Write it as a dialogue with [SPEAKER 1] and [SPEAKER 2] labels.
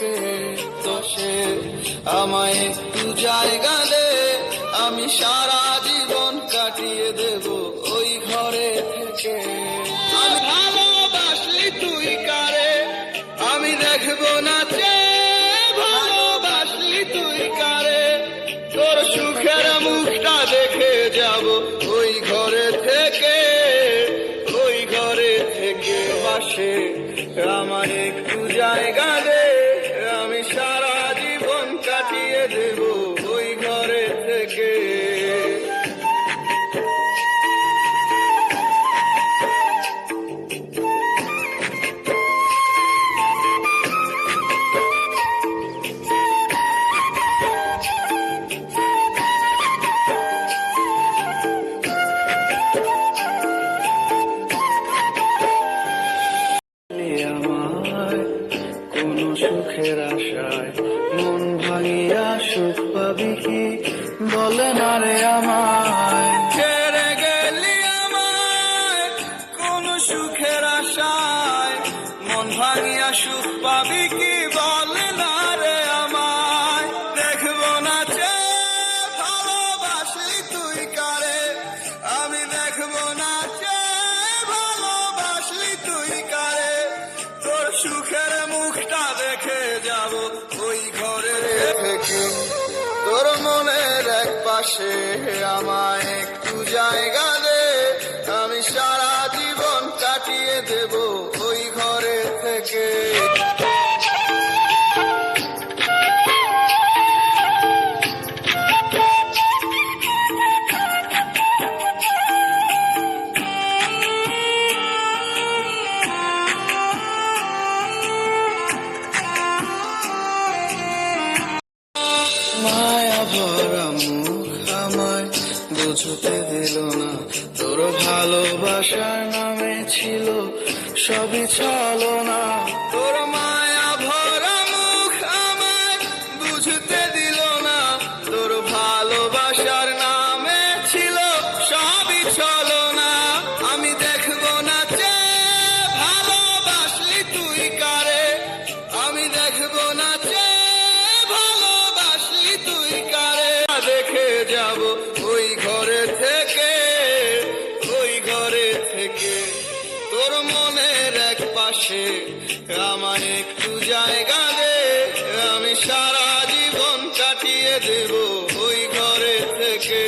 [SPEAKER 1] বসে বসে আমায় একটু জায়গা দে, আমি সারা জীবন কাটিয়ে দেব ওই ঘরে থেকে। আমি ভালোবাসলি তুই কারে, আমি দেখবো না ভালোবাসলি তুই কারে, তোর সুখের মুখটা দেখে যাব ওই ঘরে থেকে, ওই ঘরে থেকে বসে আমার একটু জায়গা দে, আমি সারা জীবন কাটিয়ে দেব ওই ঘরে থেকে। কোনো সুখের আশায় মন ভাঙিয়া সুখ পাবি কি, বলে না রে আমায় ছেড়ে গেলি আমায়। কোন সুখের আশায় মন ভাঙিয়া সুখ পাবি কি, বলে না রে আমায়। দেখবো না ভালোবাসলি তুই কারে, আমি দেখবো না ভালোবাসলি তুই কারে, তোর সুখের মুখটা দেখে যাব ওই ঘরে থেকে। তোর মনের এক পাশে আমায় একটু জায়গা দে, আমি সারা জীবন কাটিয়ে দেব ওই ঘরে থেকে। মায়া ভরা মুখ আমায় বুঝতে দিল না, তোর ভালোবাসার নামে ছিল সবই ছলনা। তোর মায়া ভরা মুখ আমায় বুঝতে দিল না, তোর ভালোবাসার নামে ছিল সবই ছলনা। আমি দেখবো না ভালোবাসলি তুই কারে, আমি দেখবো না তুই কারে, দেখে যাব ওই ঘরে থেকে, ওই ঘরে থেকে। তোর মনের এক পাশে আমার একটু জায়গা দে, আমি সারা জীবন কাটিয়ে দেব ওই ঘরে থেকে।